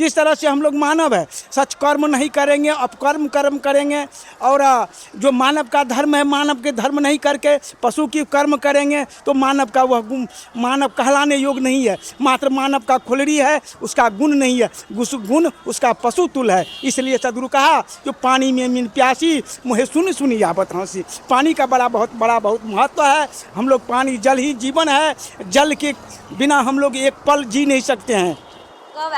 जिस तरह से हम लोग मानव है, सच कर्म नहीं करेंगे, अपकर्म कर्म करेंगे, और जो मानव का धर्म है, मानव के धर्म नहीं करके पशु की कर्म करेंगे तो मानव का वह गुण मानव कहलाने योग्य नहीं है। मात्र मानव का खुलड़ी है, उसका गुण नहीं है, गुण उसका पशु तुल है। इसलिए सदगुरु कहा जो पानी में मीन प्यासी मुहे सुन सुनी आवत हंसी। पानी का बहुत महत्व है। हम लोग पानी, जल ही जीवन है, जल के बिना हम लोग एक पल जी नहीं सकते हैं।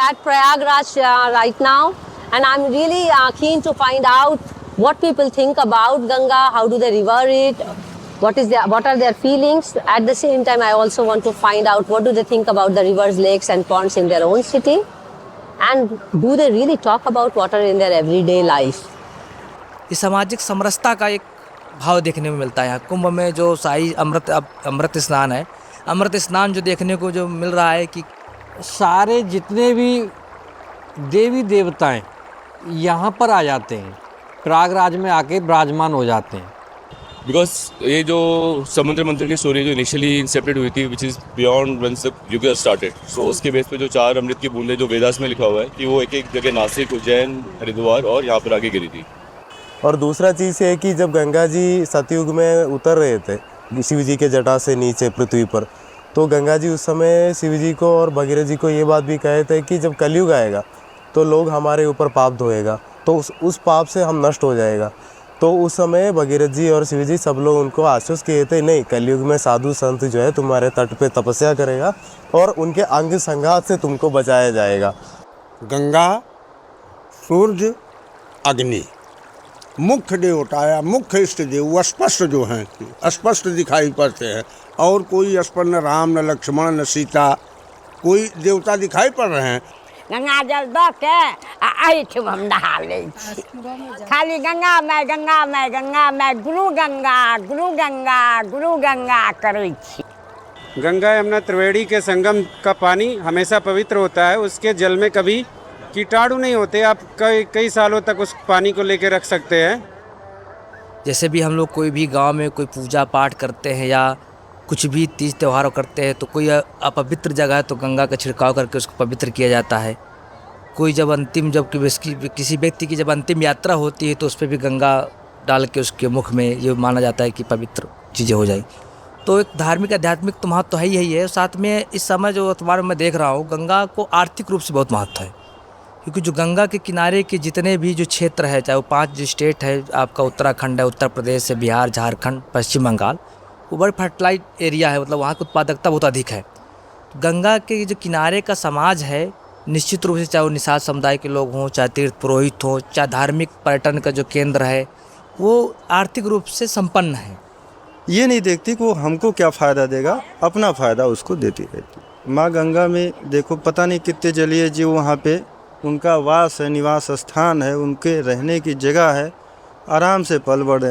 At Prayagraj right now, and I'm really keen to find out what people think about Ganga, how do they revere it, what are their feelings. At the same time, I also want to find out what do they think about the rivers, lakes and ponds in their own city, and do they really talk about water in their everyday life. इस सामाजिक समरसता का एक भाव देखने में मिलता है यहाँ कुंभ में। जो शाही अमृत स्नान है, अमृत स्नान जो देखने को जो मिल रहा है कि सारे जितने भी देवी देवताएं यहाँ पर आ जाते हैं, प्रयागराज में आके विराजमान हो जाते हैं। बिकॉज ये जो समुद्र मंथन की स्टोरी जो इनिशियली इंसेप्टेड हुई थी, which is beyond when the युग स्टार्टेड, सो उसके बेस पे जो 4 अमृत की बूंदें जो वेदास में लिखा हुआ है कि वो एक जगह नासिक, उज्जैन, हरिद्वार और यहाँ पर आके गिरी थी। और दूसरा चीज़ है कि जब गंगा जी सतयुग में उतर रहे थे शिव जी के जटा से नीचे पृथ्वी पर, तो गंगा जी उस समय शिव जी को और भगीरथ जी को ये बात भी कहे थे कि जब कलयुग आएगा तो लोग हमारे ऊपर पाप धोएगा, तो उस पाप से हम नष्ट हो जाएगा। तो उस समय भगीरथ जी और शिव जी सब लोग उनको आश्वस्त किए थे, नहीं, कलयुग में साधु संत जो है तुम्हारे तट पे तपस्या करेगा और उनके अंग संघात से तुमको बचाया जाएगा। गंगा, सूर्य, अग्नि मुख्य देवता या मुख्य इष्ट देव स्पष्ट जो हैं, स्पष्ट दिखाई पड़ते हैं। और कोई स्पष्ट न राम, न लक्ष्मण, न सीता, कोई देवता दिखाई पड़ रहे हैं। गंगा जल दऽ के एहिठ हम नहा लै छी, खाली Ganga my Ganga my Ganga my, गुरु गंगा गुरु गंगा गुरु गंगा करै छी। गंगा यमुना त्रिवेणी के संगम का पानी हमेशा पवित्र होता है। उसके जल में कभी कीटाणु नहीं होते। आप कई सालों तक उस पानी को लेकर रख सकते हैं। जैसे भी हम लोग कोई भी गांव में कोई पूजा पाठ करते हैं या कुछ भी तीज त्यौहार करते हैं तो कोई अपवित्र जगह है तो गंगा का छिड़काव करके उसको पवित्र किया जाता है। कोई जब किसी व्यक्ति की जब अंतिम यात्रा होती है तो उस पर भी गंगा डाल के उसके मुख में ये माना जाता है कि पवित्र चीज़ें हो जाए। तो एक धार्मिक आध्यात्मिक तो महत्व तो है ही है। साथ में इस समय जो अखबार में देख रहा हूँ, गंगा को आर्थिक रूप से बहुत महत्व है, क्योंकि जो गंगा के किनारे के जितने भी जो क्षेत्र है, चाहे वो 5 जो स्टेट है आपका, उत्तराखंड है, उत्तर प्रदेश है, बिहार, झारखंड, पश्चिम बंगाल, वो बड़ा फर्टिलाइज एरिया है, मतलब वहाँ की उत्पादकता बहुत अधिक है। गंगा के जो किनारे का समाज है, निश्चित रूप से चाहे वो निषाद समुदाय के लोग हों, चाहे तीर्थ पुरोहित हों, चाहे धार्मिक पर्यटन का जो केंद्र है, वो आर्थिक रूप से संपन्न है। ये नहीं देखती कि वो हमको क्या फ़ायदा देगा, अपना फ़ायदा उसको देती रहती। माँ गंगा में देखो पता नहीं कितने जलीय जीव वहाँ पे उनका वास है, निवास स्थान है, उनके रहने की जगह है, आराम से पल बढ़े।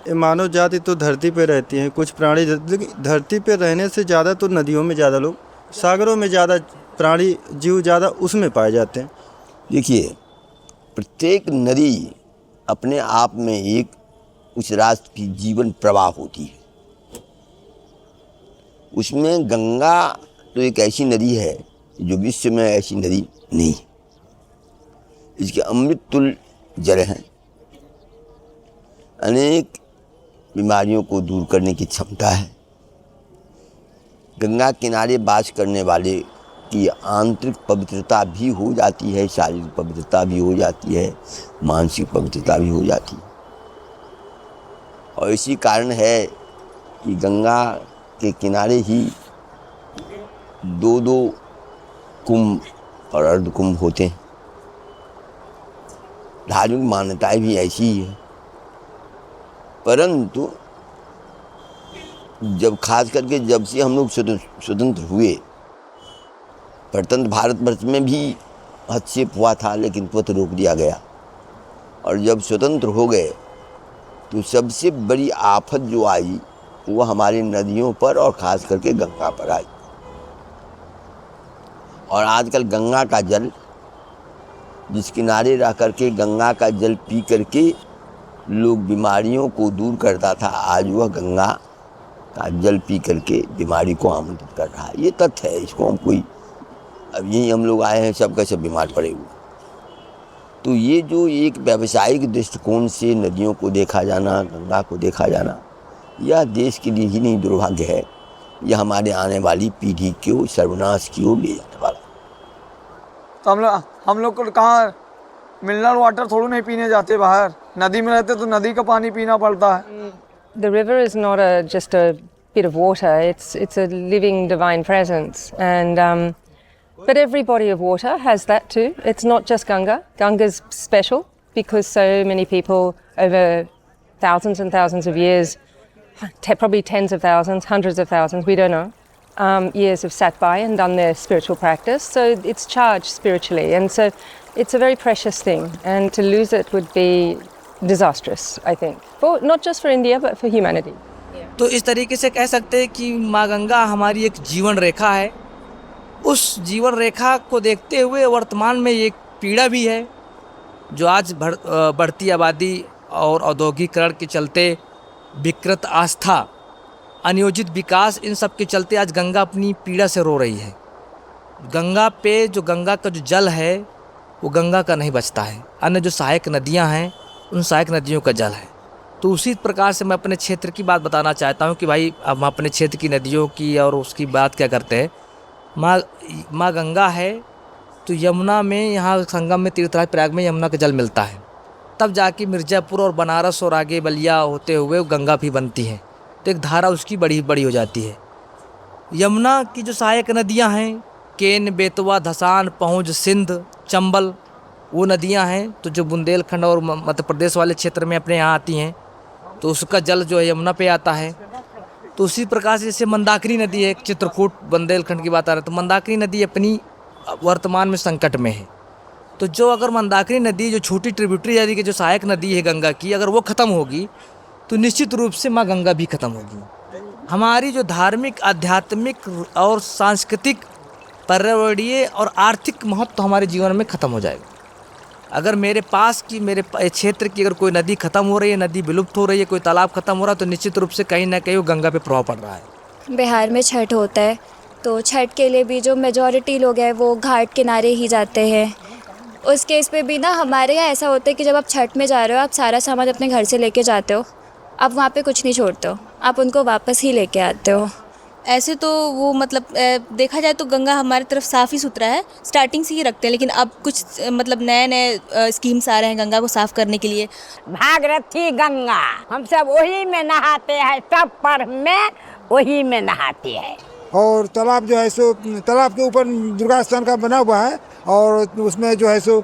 ये मानव जाति तो धरती पे रहती है, कुछ प्राणी धरती पे रहने से ज़्यादा तो नदियों में ज़्यादा लोग, सागरों में ज़्यादा प्राणी जीव ज़्यादा उसमें पाए जाते हैं। देखिए, प्रत्येक नदी अपने आप में एक उस राष्ट्र की जीवन प्रवाह होती है। उसमें गंगा तो एक ऐसी नदी है जो विश्व में ऐसी नदी नहीं है। इसके अमृत तुल्य जल हैं, अनेक बीमारियों को दूर करने की क्षमता है। गंगा किनारे वास करने वाले की आंतरिक पवित्रता भी हो जाती है, शारीरिक पवित्रता भी हो जाती है, मानसिक पवित्रता भी हो जाती है। और इसी कारण है कि गंगा के किनारे ही 2-2 कुंभ और अर्ध कुंभ होते हैं। धार्मिक मान्यताएं भी ऐसी ही है, परंतु जब खास करके जब से हम लोग स्वतंत्र हुए, प्रतंत्र भारतवर्ष में भी हस्तक्षेप हुआ था लेकिन तुरंत रोक दिया गया। और जब स्वतंत्र हो गए तो सबसे बड़ी आफत जो आई वो हमारी नदियों पर और ख़ास करके गंगा पर आई। और आजकल गंगा का जल, जिस किनारे रह करके गंगा का जल पी करके लोग बीमारियों को दूर करता था, आज वह गंगा का जल पी करके बीमारी को आमंत्रित कर रहा है। ये तथ्य है, इसको हम कोई अब यहीं हम लोग आए हैं, सब का सब बीमार पड़े हुए। तो ये जो एक व्यावसायिक दृष्टिकोण से नदियों को देखा जाना, गंगा को देखा जाना, यह देश के लिए ही नहीं दुर्भाग्य है, यह हमारे आने वाली पीढ़ी को सर्वनाश की ओर ले जाने वाला। तो हम लोग को कहाँ मिनरल वाटर थोड़ा नहीं पीने जाते बाहर, नदी में रहते तो नदी का पानी पीना पड़ता है। The river is not just a bit of water, it's a living divine presence, and but every body of water has that too. It's not just Ganga. Ganga's special because so many people over thousands and thousands of years, probably tens of thousands, hundreds of thousands, we don't know, years have sat by and done their spiritual practice. So it's charged spiritually, and so it's a very precious thing, and to lose it would be disastrous, I think, for not just for India but for humanity. तो इस तरीके से कह सकते हैं कि माँ गंगा हमारी एक जीवन रेखा है। उस जीवन रेखा को देखते हुए वर्तमान में एक पीड़ा भी है जो आज बढ़ती आबादी और औद्योगिकरण के चलते विकृत आस्था, अनियोजित विकास, इन सब के चलते आज गंगा अपनी पीड़ा से रो रही है। गंगा पे जो गंगा का जो जल है वो गंगा का नहीं बचता है, अन्य जो सहायक नदियां हैं उन सहायक नदियों का जल है। तो उसी प्रकार से मैं अपने क्षेत्र की बात बताना चाहता हूँ कि भाई हम अपने क्षेत्र की नदियों की और उसकी बात क्या करते हैं। माँ गंगा है तो यमुना में, यहाँ संगम में तीर्थराज प्रयाग में यमुना का जल मिलता है, तब जाके मिर्ज़ापुर और बनारस और आगे बलिया होते हुए गंगा भी बनती है, तो एक धारा उसकी बड़ी बड़ी हो जाती है। यमुना की जो सहायक नदियाँ हैं, केन, बेतवा, धसान, पहुँच, सिंध, चंबल, वो नदियाँ हैं तो जो बुंदेलखंड और मध्य प्रदेश वाले क्षेत्र में अपने यहाँ आती हैं, तो उसका जल जो है यमुना पे आता है। तो उसी प्रकार से जैसे मंदाकिनी नदी है, चित्रकूट बुंदेलखंड की बात आ रही है, तो मंदाकिनी नदी अपनी वर्तमान में संकट में है। तो जो अगर मंदाकिनी नदी जो छोटी ट्रिब्यूटरी यानी कि जो सहायक नदी है गंगा की, अगर वो ख़त्म होगी तो निश्चित रूप से माँ गंगा भी ख़त्म होगी। हमारी जो धार्मिक, आध्यात्मिक और सांस्कृतिक, पर्यावरणीय और आर्थिक महत्व हमारे जीवन में ख़त्म हो जाएगा। अगर मेरे पास की, मेरे क्षेत्र की अगर कोई नदी ख़त्म हो रही है, नदी विलुप्त हो रही है, कोई तालाब ख़त्म हो रहा है, तो निश्चित रूप से कहीं ना कहीं वो गंगा पे प्रभाव पड़ रहा है। बिहार में छठ होता है, तो छठ के लिए भी जो मेजॉरिटी लोग हैं वो घाट किनारे ही जाते हैं। उस केस पे भी ना हमारे यहाँ ऐसा होता है कि जब आप छठ में जा रहे हो, आप सारा सामान अपने घर से लेके जाते हो, आप वहाँ पे कुछ नहीं छोड़ते हो, आप उनको वापस ही लेके आते हो। ऐसे तो वो मतलब देखा जाए तो गंगा हमारी तरफ साफ़ ही सुथरा है, स्टार्टिंग से ही रखते हैं, लेकिन अब कुछ मतलब नए नए स्कीम्स आ रहे हैं गंगा को साफ़ करने के लिए। भागीरथी गंगा, हम सब वही में नहाते हैं, सब पर्व में वही में नहाते हैं। और तालाब जो है सो, तालाब के ऊपर दुर्गा स्थान का बना हुआ है और उसमें जो है सो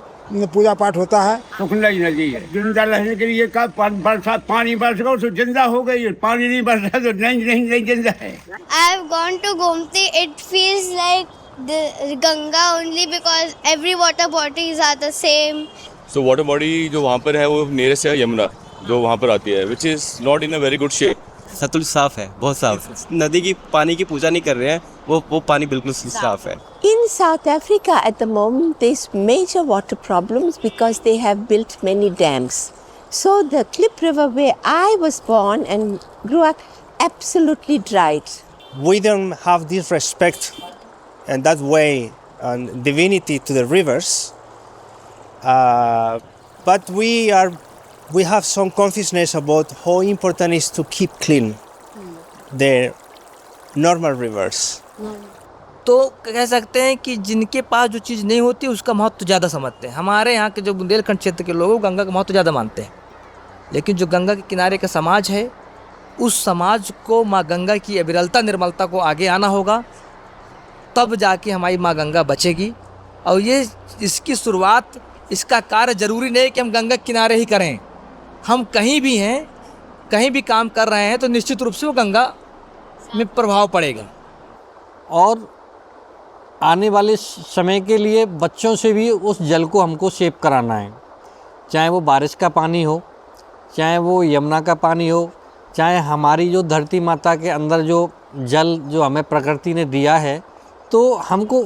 पूजा पाठ होता है। सुखनई नदी है, जिंदा रहने के लिए कब बरसात पानी बरस गया तो जिंदा हो गई, पानी नहीं बरसा तो नहीं जिंदा है। I have gone to Gomti. It feels like the Ganga only because every water bodies are the same. So water body जो वहाँ पर है वो नियरेस्ट है यमुना, जो वहाँ पर आती है, which is not in a very good shape. Sutlej साफ है, बहुत साफ। नदी की पानी की पूजा नहीं कर रहे हैं, वो पानी बिल्कुल साफ है। In South Africa at the moment there's major water problems because they have built many dams. So the Klip River where I was born and grew up absolutely dried. We don't have this respect and that way and divinity to the rivers, but we have some consciousness about how important it is to keep clean the normal rivers. तो कह सकते हैं कि जिनके पास जो चीज़ नहीं होती उसका महत्व ज़्यादा समझते हैं। हमारे यहाँ के जो बुंदेलखंड क्षेत्र के लोग गंगा का महत्व ज़्यादा मानते हैं, लेकिन जो गंगा के किनारे का समाज है उस समाज को माँ गंगा की अविरलता, निर्मलता को आगे आना होगा, तब जाके हमारी माँ गंगा बचेगी। और ये इसकी शुरुआत, इसका कार्य ज़रूरी नहीं कि हम गंगा किनारे ही करें, हम कहीं भी हैं, कहीं भी काम कर रहे हैं तो निश्चित रूप से वो गंगा में प्रभाव पड़ेगा। और आने वाले समय के लिए बच्चों से भी उस जल को हमको सेव कराना है, चाहे वो बारिश का पानी हो, चाहे वो यमुना का पानी हो, चाहे हमारी जो धरती माता के अंदर जो जल जो हमें प्रकृति ने दिया है, तो हमको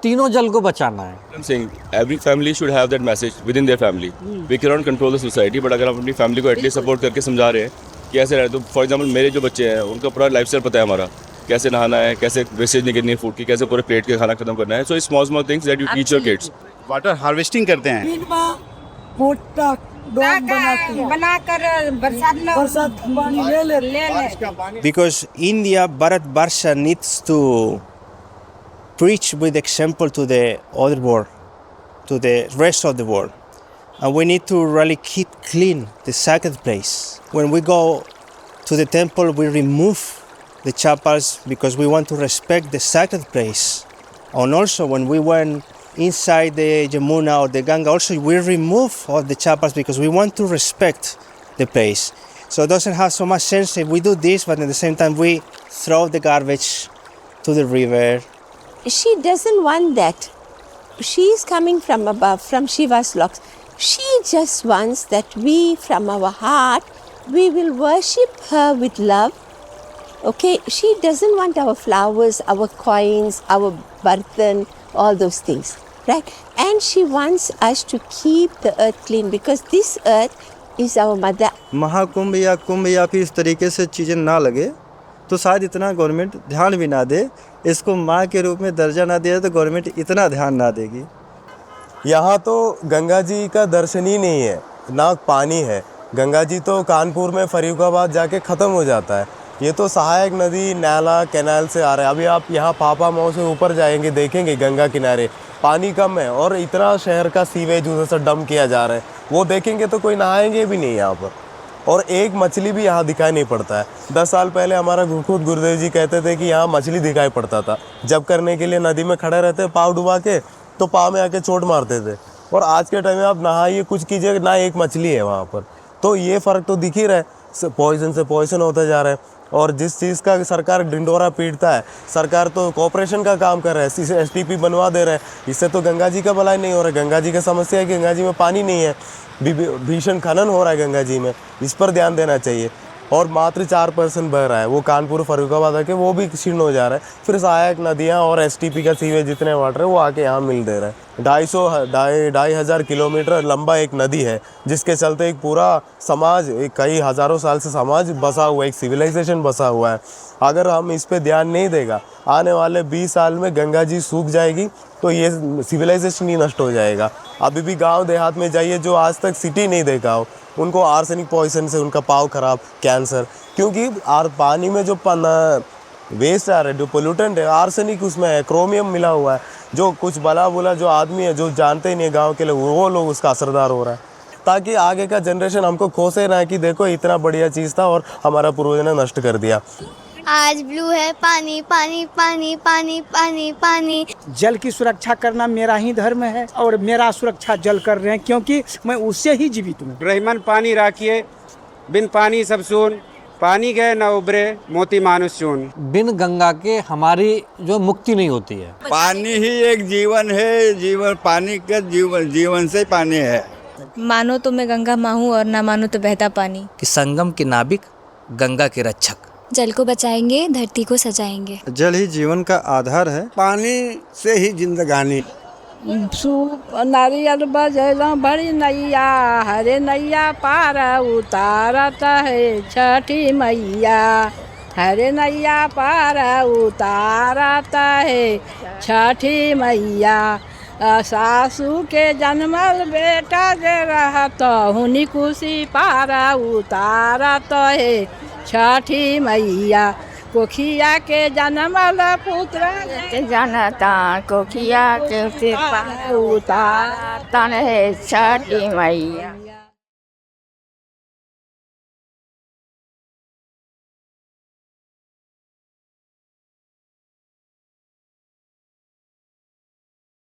तीनों जल को बचाना है। I'm saying every family should have that message within their family. We cannot control the society, but अगर हम अपनी फैमिली को एटलीस्ट सपोर्ट करके समझा रहे हैं कि ऐसे रहे, तो फॉर एग्जांपल मेरे जो बच्चे हैं उनका पूरा लाइफस्टाइल पता है हमारा, कैसे नहाना है, कैसे वेस्टेज नहीं करनी है फूड की, कैसे पूरे प्लेट के खाना खत्म करना है. So small small things that you teach your kids. Water harvesting करते हैं. बनाकर बरसात पानी ले Because India, Bharat Barsha needs to preach with example to the other world, to the rest of the world. And we need to really keep clean the sacred place. When we go to the temple, we remove the chapels because we want to respect the sacred place. And also when we went inside the Yamuna or the Ganga, also we remove all the chapels because we want to respect the place. So it doesn't have so much sense if we do this, but at the same time we throw the garbage to the river. She doesn't want that. She is coming from above, from Shiva's locks. She just wants that we, from our heart, we will worship her with love. Okay, she doesn't want our flowers, our coins, our bartan, all those things, right? And she wants us to keep the earth clean because this earth is our mother. Mahakumbh या कुंभ या फिर इस तरीके से चीज़ें ना लगे तो शायद इतना गवर्नमेंट ध्यान भी ना दे. इसको माँ के रूप में दर्जा ना दिया तो गवर्नमेंट इतना ध्यान ना देगी. यहाँ तो गंगा जी का दर्शन ही नहीं है, ना पानी है. गंगा जी तो कानपुर में फरीदाबाद जाके ख़त्म हो जाता है. ये तो सहायक नदी नाला कैनाल से आ रहा है. अभी आप यहाँ पापा मऊ से ऊपर जाएंगे, देखेंगे गंगा किनारे पानी कम है और इतना शहर का सीवेज उधर से डंप किया जा रहा है. वो देखेंगे तो कोई नहाएंगे भी नहीं यहाँ पर. और एक मछली भी यहाँ दिखाई नहीं पड़ता है. 10 साल पहले हमारा खुद गुरुदेव जी कहते थे कि यहाँ मछली दिखाई पड़ता था. जब करने के लिए नदी में खड़े रहते पाँव डुबा के तो पाँव में आके चोट मारते थे. और आज के टाइम में आप नहाइए कुछ कीजिए ना एक मछली है वहाँ पर. तो ये फ़र्क तो दिख ही रहा है. पॉइजन से पॉइजन होता जा रहा है. और जिस चीज़ का सरकार ढिंडोरा पीटता है, सरकार तो कॉपरेशन का काम कर रहा है, STP बनवा दे रहा है. इससे तो गंगा जी का भलाई नहीं हो रहा है. गंगा जी का समस्या है कि गंगा जी में पानी नहीं है, भीषण खनन हो रहा है गंगा जी में. इस पर ध्यान देना चाहिए. और मात्र 4% बह रहा है, वो कानपुर फरीदाबाद आके वो भी क्षीण हो जा रहा है. फिर सहायक नदियाँ और STP का सीवेज जितने वाटर है वो आके यहाँ मिल दे रहा है. 2,500 किलोमीटर लंबा एक नदी है जिसके चलते एक पूरा समाज, एक कई हज़ारों साल से समाज बसा हुआ है, एक सिविलाइजेशन बसा हुआ है. अगर हम इस पे ध्यान नहीं देगा, आने वाले 20 साल में गंगा जी सूख जाएगी तो ये सिविलाइजेशन ही नष्ट हो जाएगा. अभी भी गांव देहात में जाइए जो आज तक सिटी नहीं देखा हो, उनको आर्सेनिक पॉइजन से उनका पाँव खराब, कैंसर. क्योंकि पानी में जो वेस्ट आ रहा है, जो पोल्यूटेंट है, आर्सेनिक उसमें है, क्रोमियम मिला हुआ है. जो कुछ भला बुला जो आदमी है जो जानते ही नहीं है गाँव के लोग, वो लोग उसका असरदार हो रहा है. ताकि आगे का जनरेशन हमको खोसे ना कि देखो इतना बढ़िया चीज़ था और हमारा पूर्वज ने नष्ट कर दिया. आज ब्लू है पानी पानी पानी पानी पानी पानी. जल की सुरक्षा करना मेरा ही धर्म है और मेरा सुरक्षा जल कर रहे हैं क्योंकि मैं उससे ही जीवित हूँ. ब्रह्मन पानी राखिए, बिन पानी सब सून, पानी गए न उबरे, मोती मानुष चून. बिन गंगा के हमारी जो मुक्ति नहीं होती है. पानी ही एक जीवन है, जीवन पानी का जीवन से पानी है. मानो तो मैं गंगा माँ हूँ और ना मानो तो बहता पानी. कि संगम के नाविक, गंगा के रक्षक. जल को बचाएंगे, धरती को सजाएंगे. जल ही जीवन का आधार है. पानी से ही जिंदगानी. नारियल बजेला बड़ी नैया, हरे नैया पार उतारता है छठी मैया. हरे नैया पार उतारता है छठी मैया. सासू के जन्मल बेटा दे रहा तो हुनी खुशी पार उतारता है छठी मैया. कोखिया के जन्मल पुत्र जनता कोखिया के उतारता है छठी मैया.